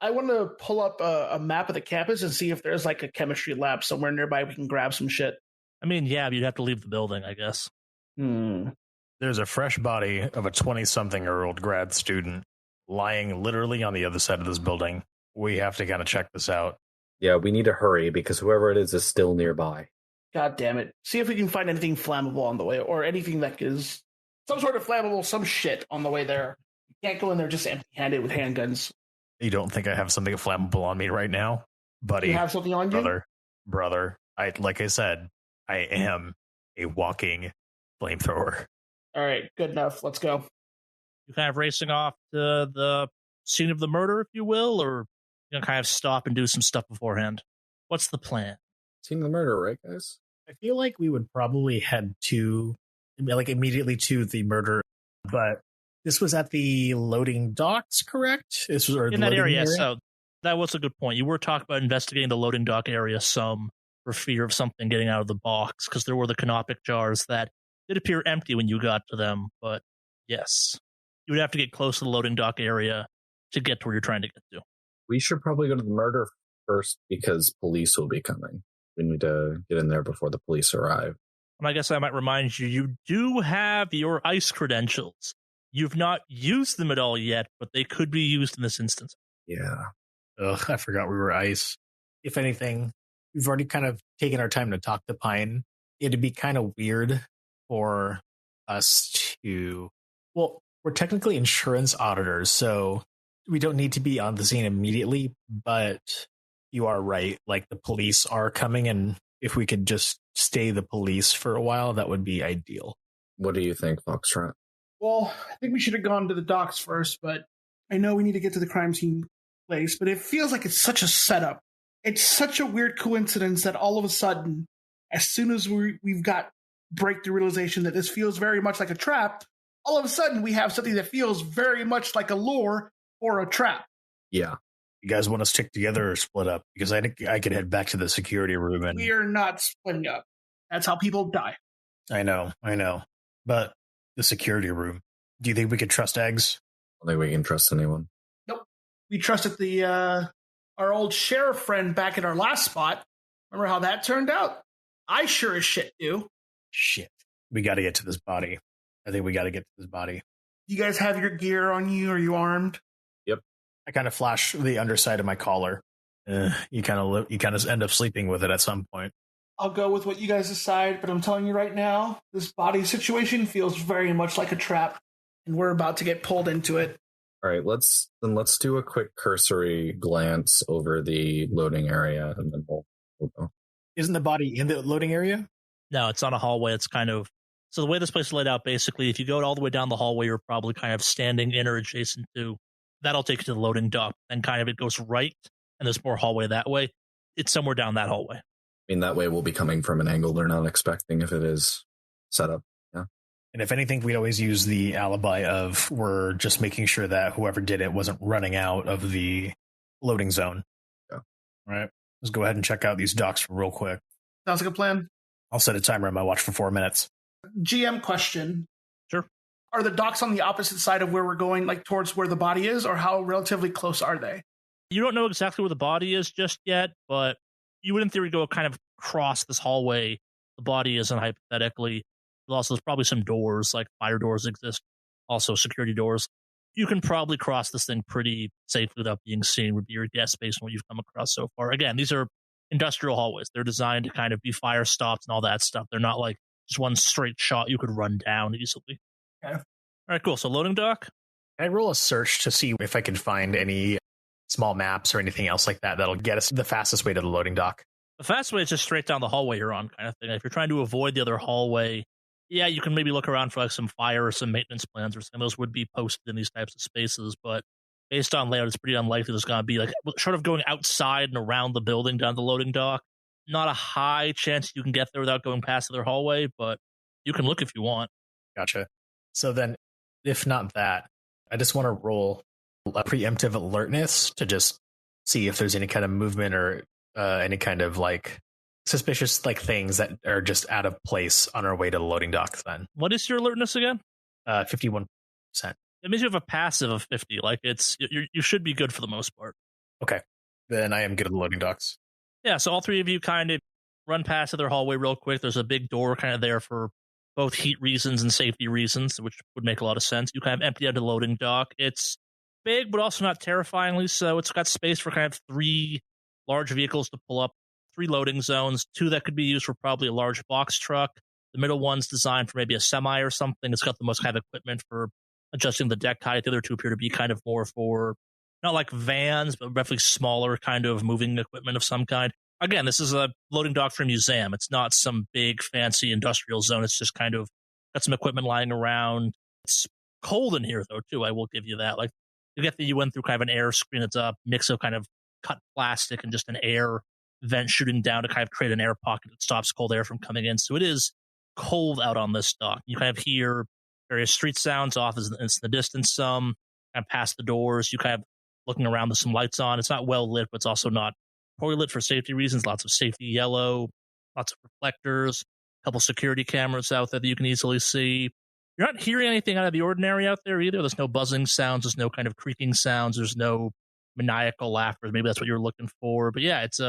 I want to pull up a map of the campus and see if there's like a chemistry lab somewhere nearby we can grab some shit. I mean, yeah, but you'd have to leave the building, I guess. There's a fresh body of a 20-something-year-old grad student lying literally on the other side of this building. We have to kind of check this out. Yeah, we need to hurry because whoever it is still nearby. God damn it. See if we can find anything flammable on the way, or anything that is some sort of flammable, some shit on the way there. You can't go in there just empty-handed with handguns. You don't think I have something flammable on me right now? Buddy. You have something on you? Brother. Like I said, I am a walking flamethrower. All right, good enough. Let's go. You kind of racing off to the scene of the murder, if you will, or you know, kind of stop and do some stuff beforehand? What's the plan? Scene of the murder, right, guys? I feel like we would probably head to, like, immediately to the murder, but this was at the loading docks, correct? This was in that area, so that was a good point. You were talking about investigating the loading dock area some for fear of something getting out of the box, because there were the canopic jars that did appear empty when you got to them, but yes, you would have to get close to the loading dock area to get to where you're trying to get to. We should probably go to the murder first because police will be coming. We need to get in there before the police arrive. And I guess I might remind you, you do have your ICE credentials. You've not used them at all yet, but they could be used in this instance. Yeah. Ugh, I forgot we were ICE. If anything, we've already kind of taken our time to talk to Pine. It'd be kind of weird for us to... Well, we're technically insurance auditors, so we don't need to be on the scene immediately, but you are right. Like, the police are coming, and if we could just stay the police for a while, that would be ideal. What do you think, Foxtrot? Well, I think we should have gone to the docks first, but I know we need to get to the crime scene place, but it feels like it's such a setup. It's such a weird coincidence that all of a sudden, as soon as we've got breakthrough realization that this feels very much like a trap, all of a sudden we have something that feels very much like a lure or a trap. Yeah. You guys want to stick together or split up? Because I think I could head back to the security room. And we are not splitting up. That's how people die. I know. But the security room, do you think we could trust eggs? I don't think we can trust anyone. Nope. We trusted our old sheriff friend back at our last spot. Remember how that turned out? I sure as shit do. Shit. We got to get to this body. I think we got to get to this body. You guys have your gear on you? Are you armed? Yep. I kind of flash the underside of my collar. You kind of end up sleeping with it at some point. I'll go with what you guys decide, but I'm telling you right now, this body situation feels very much like a trap, and we're about to get pulled into it. All right, let's do a quick cursory glance over the loading area, and then we'll go. Isn't the body in the loading area? No, it's on a hallway. It's kind of... So the way this place is laid out, basically, if you go all the way down the hallway, you're probably kind of standing in or adjacent to... That'll take you to the loading dock. And kind of it goes right, and there's more hallway that way. It's somewhere down that hallway. I mean, that way we'll be coming from an angle they're not expecting if it is set up. Yeah. And if anything, we'd always use the alibi of we're just making sure that whoever did it wasn't running out of the loading zone. Yeah. All right. Let's go ahead and check out these docks real quick. Sounds like a plan. I'll set a timer on my watch for 4 minutes. GM question. Sure. Are the docks on the opposite side of where we're going, like towards where the body is, or how relatively close are they? You don't know exactly where the body is just yet, but you would in theory go kind of across this hallway. The body isn't hypothetically. Also, there's probably some doors, like fire doors exist, also security doors. You can probably cross this thing pretty safely without being seen, would be your guess based on what you've come across so far. Again, these are industrial hallways. They're designed to kind of be fire stops and all that stuff. They're not like just one straight shot you could run down easily. Okay. All right, cool. So loading dock? Can I roll a search to see if I can find any small maps or anything else like that that'll get us the fastest way to the loading dock? The fast way is just straight down the hallway you're on kind of thing. If you're trying to avoid the other hallway, yeah, you can maybe look around for like some fire or some maintenance plans or something. Those would be posted in these types of spaces, but based on layout, it's pretty unlikely there's going to be like short of going outside and around the building down the loading dock. Not a high chance you can get there without going past their hallway, but you can look if you want. Gotcha. So then, if not that, I just want to roll a preemptive alertness to just see if there's any kind of movement or any kind of like suspicious like things that are just out of place on our way to the loading dock. Then what is your alertness again? 51%. It means you have a passive of 50. Like you should be good for the most part. Okay. Then I am good at the loading docks. Yeah, so all three of you kind of run past their hallway real quick. There's a big door kind of there for both heat reasons and safety reasons, which would make a lot of sense. You kind of empty out the loading dock. It's big, but also not terrifyingly so. It's got space for kind of 3 large vehicles to pull up, 3 loading zones, 2 that could be used for probably a large box truck. The middle one's designed for maybe a semi or something. It's got the most kind of equipment for adjusting the deck height. The other 2 appear to be kind of more for, not like vans, but definitely smaller kind of moving equipment of some kind. Again, this is a loading dock for a museum. It's not some big fancy industrial zone. It's just kind of got some equipment lying around. It's cold in here though, too. I will give you that. Like, you get that you went through kind of an air screen. It's a mix of kind of cut plastic and just an air vent shooting down to kind of create an air pocket that stops cold air from coming in. So it is cold out on this dock. You kind of hear various street sounds off in the distance, some kind of past the doors. You kind of looking around with some lights on. It's not well lit, but it's also not poorly lit for safety reasons. Lots of safety yellow, lots of reflectors, a couple security cameras out there that you can easily see. You're not hearing anything out of the ordinary out there either. There's no buzzing sounds. There's no kind of creaking sounds. There's no maniacal laughter. Maybe that's what you're looking for. But yeah, it's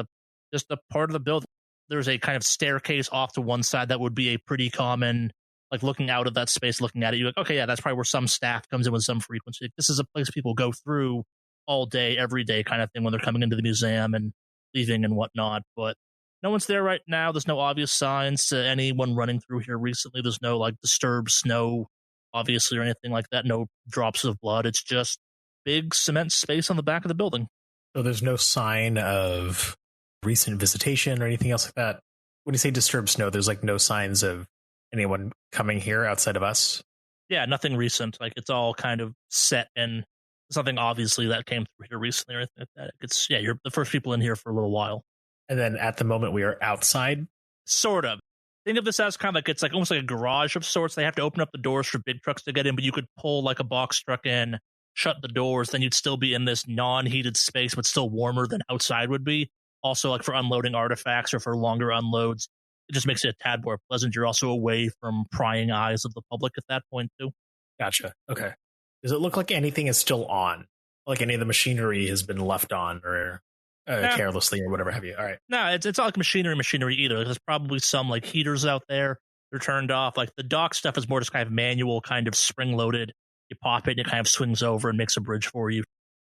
just a part of the building. There's a kind of staircase off to one side that would be a pretty common, like looking out of that space, looking at it. You're like, okay, yeah, that's probably where some staff comes in with some frequency. This is a place people go through all day, every day kind of thing when they're coming into the museum and leaving and whatnot. But no one's there right now. There's no obvious signs to anyone running through here recently. There's no like disturbed snow, obviously, or anything like that. No drops of blood. It's just big cement space on the back of the building. So there's no sign of recent visitation or anything else like that. When you say disturbed snow, there's like no signs of anyone coming here outside of us. Yeah, nothing recent. Like it's all kind of set and something obviously that came through here recently or anything like that. It's you're the first people in here for a little while. And then at the moment we are outside. Sort of. Think of this as kind of like it's like almost like a garage of sorts. They have to open up the doors for big trucks to get in, but you could pull like a box truck in, shut the doors, then you'd still be in this non-heated space, but still warmer than outside would be. Also, like for unloading artifacts or for longer unloads, it just makes it a tad more pleasant. You're also away from prying eyes of the public at that point too. Gotcha. Okay. Does it look like anything is still on? Like any of the machinery has been left on or carelessly or whatever have you? All right. No, it's not like machinery either. There's probably some like heaters out there. They're turned off. Like the dock stuff is more just kind of manual, kind of spring loaded. You pop it and it kind of swings over and makes a bridge for you.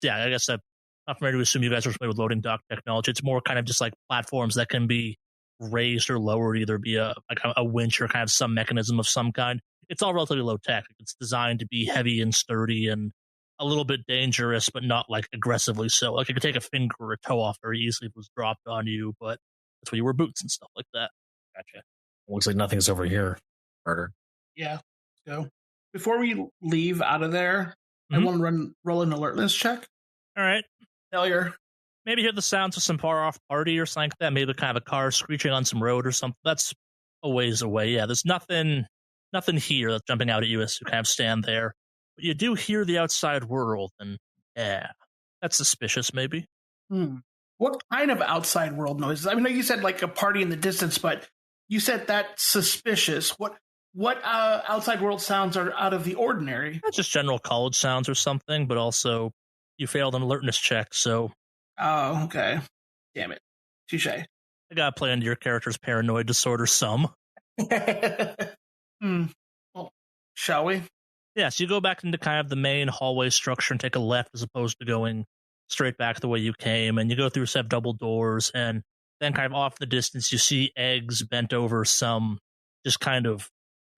Yeah, I guess I'm not familiar to assume you guys are familiar with loading dock technology. It's more kind of just like platforms that can be raised or lowered, either be a winch or kind of some mechanism of some kind. It's all relatively low tech. It's designed to be heavy and sturdy and a little bit dangerous, but not like aggressively so. Like it could take a finger or a toe off very easily if it was dropped on you, but that's why you wear boots and stuff like that. Gotcha. Looks like nothing's over here. Murder. Yeah. So before we leave out of there, I want to roll an alertness check. All right. Failure. Maybe hear the sounds of some far off party or something like that. Maybe kind of a car screeching on some road or something. That's a ways away. Yeah, there's nothing here that's jumping out at you as you kind of stand there. But you do hear the outside world, and yeah, that's suspicious maybe. What kind of outside world noises? I mean, you said like a party in the distance, but you said that's suspicious. What outside world sounds are out of the ordinary? That's just general college sounds or something, but also you failed an alertness check, so... Oh, okay. Damn it. Touche. I gotta play into your character's paranoid disorder some. Well, shall we? Yeah, so you go back into kind of the main hallway structure and take a left as opposed to going straight back the way you came, and you go through a set of double doors, and then kind of off in the distance you see eggs bent over some, just kind of,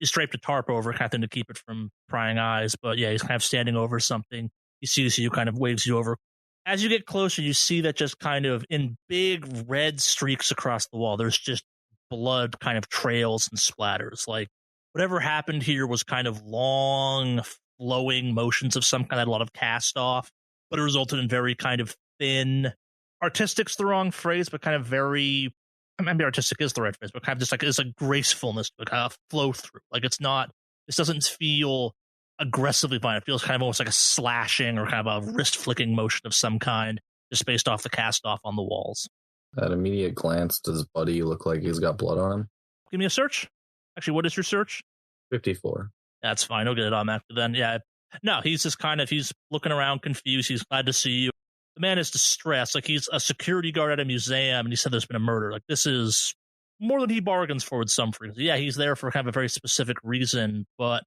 you straped a tarp over kind of thing to keep it from prying eyes, but yeah, he's kind of standing over something. He sees you, kind of waves you over. As you get closer, you see that just kind of in big red streaks across the wall, there's just blood kind of trails and splatters. Like whatever happened here was kind of long, flowing motions of some kind, had a lot of cast off, but it resulted in very kind of thin, artistic's the wrong phrase, but kind of very, maybe artistic is the right phrase, but kind of just like, it's a gracefulness to kind of flow through. Like it's not, this doesn't feel aggressively violent. It feels kind of almost like a slashing or kind of a wrist flicking motion of some kind, just based off the cast off on the walls. At immediate glance, does Buddy look like he's got blood on him? Give me a search. Actually, what is your search? 54. That's fine. I'll get it automatically then. Yeah. No, he's just kind of, he's looking around confused. He's glad to see you. the man is distressed. Like, he's a security guard at a museum, and he said there's been a murder. Like, this is more than he bargains for with some freaks. Yeah, he's there for kind of a very specific reason, but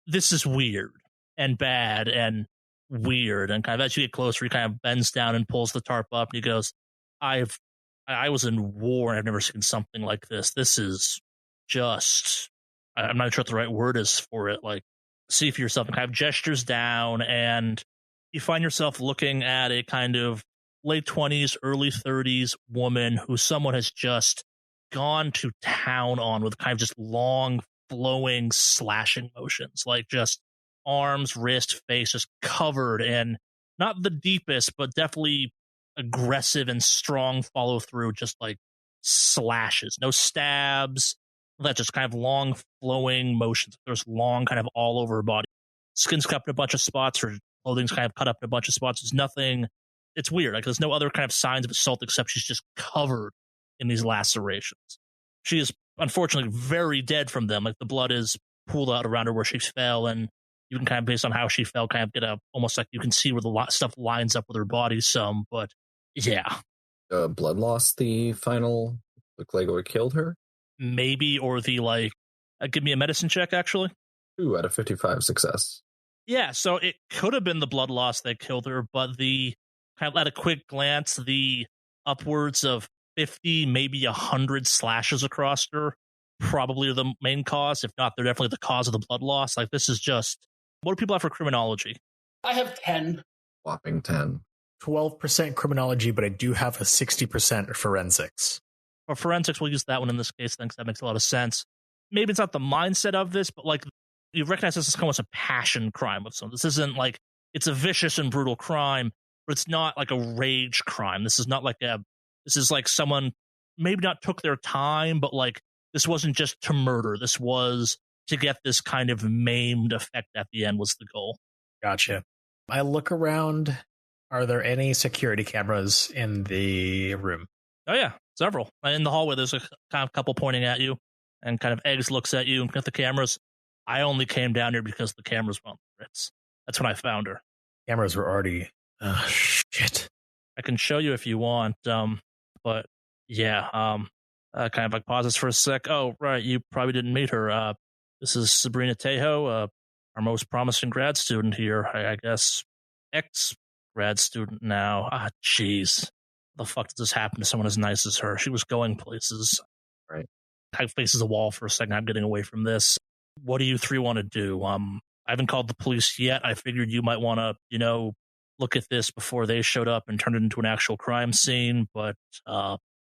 this is weird and bad and weird. And kind of as you get closer, he kind of bends down and pulls the tarp up, and he goes, I was in war, and I've never seen something like this. This is just, I'm not sure what the right word is for it. Like, see for yourself, and kind of gestures down, and you find yourself looking at a kind of late 20s, early 30s woman who someone has just gone to town on with kind of just long, flowing, slashing motions, like just arms, wrist, face, just covered in not the deepest, but definitely aggressive and strong follow through, just like slashes, no stabs, that just kind of long, flowing motions. There's long, kind of all over her body. Skin's cut up in a bunch of spots, her clothing's kind of cut up in a bunch of spots. There's nothing, it's weird. Like, there's no other kind of signs of assault except she's just covered in these lacerations. She is unfortunately very dead from them. Like, the blood is pooled out around her where she fell, and you can kind of, based on how she fell, kind of get a, almost like you can see where the stuff lines up with her body some, but yeah. Blood loss, the final look like what killed her? Maybe, or the, like, give me a medicine check, actually. 2 out of 55 success. Yeah, so it could have been the blood loss that killed her, but the, kind of at a quick glance, the upwards of 50, maybe 100 slashes across her probably are the main cause. If not, they're definitely the cause of the blood loss. Like, this is just, what do people have for criminology? I have 10. Whopping 10. 12% criminology, but I do have a 60% forensics. For forensics, we'll use that one in this case, thanks. That makes a lot of sense. Maybe it's not the mindset of this, but like, you recognize this as almost a passion crime of some. This isn't like, it's a vicious and brutal crime, but it's not like a rage crime. This is not like this is like someone maybe not took their time, but like, this wasn't just to murder. This was to get this kind of maimed effect at the end was the goal. Gotcha. I look around. Are there any security cameras in the room? Oh, yeah, several. In the hallway, there's a kind of couple pointing at you, and kind of Eggs looks at you and at the cameras. I only came down here because the cameras were on the Ritz. That's when I found her. Cameras were already... shit. I can show you if you want, but yeah, kind of like pauses for a sec. Oh, right, you probably didn't meet her. This is Sabrina Tejo, our most promising grad student here, I guess. Ex-grad student now. Ah, jeez. The fuck did this happen to someone as nice as her? She was going places. Right. I faces a wall for a second. I'm getting away from this. What do you three want to do? I haven't called the police yet. I figured you might want to, look at this before they showed up and turned it into an actual crime scene. But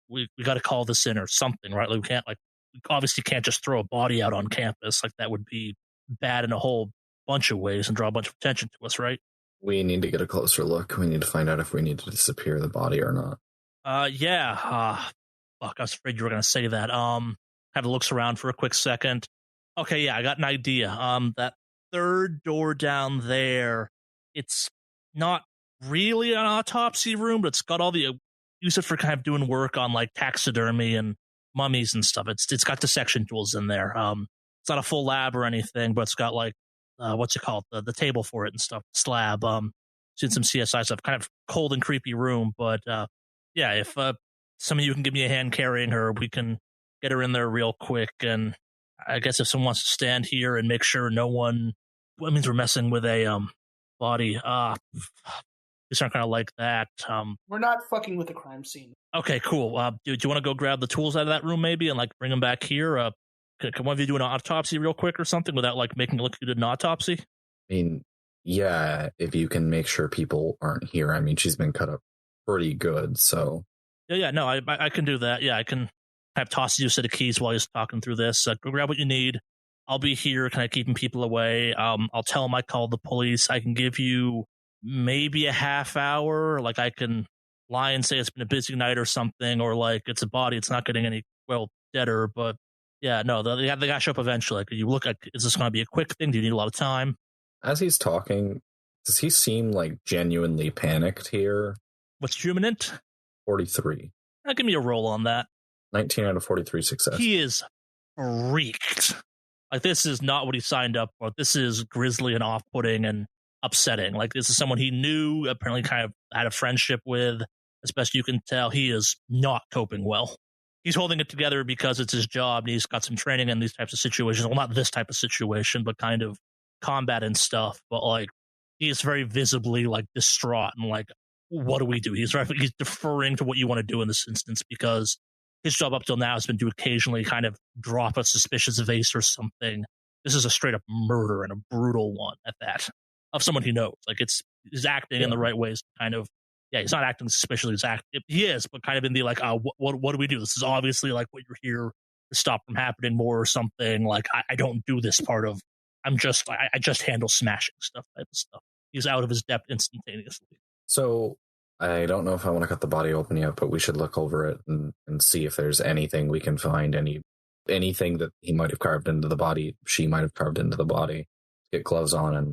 we got to call this in or something, right? Like, we obviously can't just throw a body out on campus. Like, that would be bad in a whole bunch of ways and draw a bunch of attention to us, right? We need to get a closer look. We need to find out if we need to disappear the body or not. Yeah. Fuck, I was afraid you were going to say that. Kind of looks around for a quick second. Okay, yeah, I got an idea. That third door down there, it's not really an autopsy room, but it's got all the, use it for kind of doing work on like taxidermy and mummies and stuff. It's got dissection tools in there. It's not a full lab or anything, but it's got like, what's it called? The table for it and stuff, slab. Seen some CSI stuff, kind of cold and creepy room, but yeah, if some of you can give me a hand carrying her, we can get her in there real quick. And I guess if someone wants to stand here and make sure no one, well, it means we're messing with a body. These aren't kind of like that. We're not fucking with the crime scene. Okay, cool. Do you want to go grab the tools out of that room maybe and like bring them back here? Can one of you do an autopsy real quick or something without like making it look like you did an autopsy? I mean, yeah, if you can make sure people aren't here. I mean, she's been cut up pretty good, so. Yeah, no, I can do that. Yeah, I can have tossed you a set of keys while he's talking through this. Go grab what you need. I'll be here, kind of keeping people away. I'll tell him I called the police. I can give you maybe a half hour. Like, I can lie and say it's been a busy night or something, or like it's a body. It's not getting any, deader, but yeah, no, they got to show up eventually. Like, you look at, is this going to be a quick thing? Do you need a lot of time? As he's talking, does he seem like genuinely panicked here? What's your imminent? 43. Give me a roll on that. 19 out of 43 success. He is freaked. Like, this is not what he signed up for. This is grisly and off-putting and upsetting. Like, this is someone he knew, apparently kind of had a friendship with. As best you can tell, he is not coping well. He's holding it together because it's his job, and he's got some training in these types of situations. Well, not this type of situation, but kind of combat and stuff. But, like, he is very visibly, like, distraught and, like, what do we do? He's deferring to what you want to do in this instance, because his job up till now has been to occasionally kind of drop a suspicious vase or something. This is a straight up murder, and a brutal one at that, of someone he knows. Like, he's acting in the right ways, kind of. Yeah, he's not acting suspiciously. He is, but kind of in the like, what do we do? This is obviously like what you're here to stop from happening more or something. Like, I don't do this part of. I just handle smashing stuff type of stuff. He's out of his depth instantaneously. So I don't know if I want to cut the body open yet, but we should look over it and see if there's anything we can find, anything that he might have carved into the body, she might have carved into the body. Get gloves on and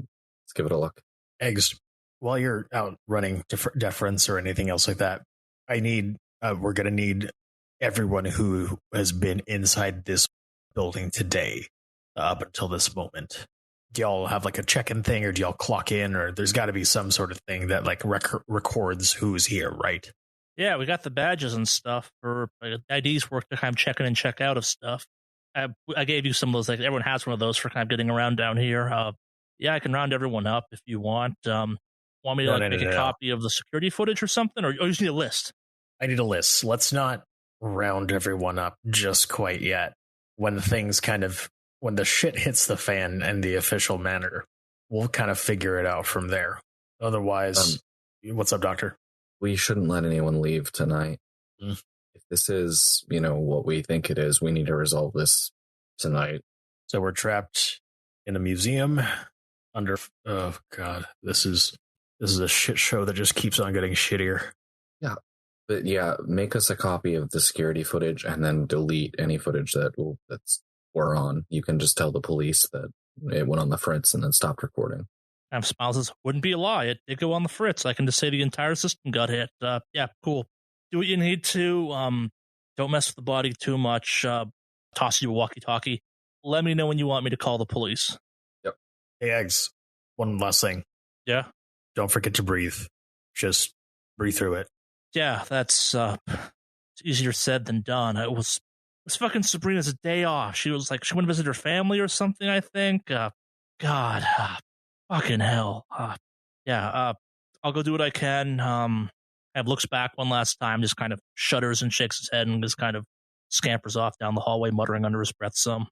let's give it a look. Eggs. While you're out running deference or anything else like that, we're going to need everyone who has been inside this building today up until this moment. Do y'all have like a check-in thing, or do y'all clock in, or there's got to be some sort of thing that like records who's here, right? Yeah, we got the badges and stuff for IDs work to kind of check in and check out of stuff. I gave you some of those, like everyone has one of those for kind of getting around down here. Yeah, I can round everyone up if you want. Want me to make a copy of the security footage or something, or you just need a list? I need a list. Let's not round everyone up just quite yet. When the shit hits the fan in the official manner, we'll kind of figure it out from there. Otherwise, what's up, Doctor? We shouldn't let anyone leave tonight. If this is, what we think it is, we need to resolve this tonight. So we're trapped in a museum under. Oh God, this is a shit show that just keeps on getting shittier. Yeah, but yeah, make us a copy of the security footage and then delete any footage that's we're on. You can just tell the police that it went on the fritz and then stopped recording. Smiles says, wouldn't be a lie. It did go on the fritz. I can just say the entire system got hit. Yeah, cool. Do what you need to. Don't mess with the body too much. Toss you a walkie-talkie. Let me know when you want me to call the police. Yep. Hey, Eggs. One last thing. Yeah? Don't forget to breathe. Just breathe through it. Yeah, that's it's easier said than done. It was fucking Sabrina's day off. She was like, she went to visit her family or something, I think. God, fucking hell. Yeah, I'll go do what I can. Have looks back one last time, just kind of shudders and shakes his head and just kind of scampers off down the hallway, muttering under his breath some.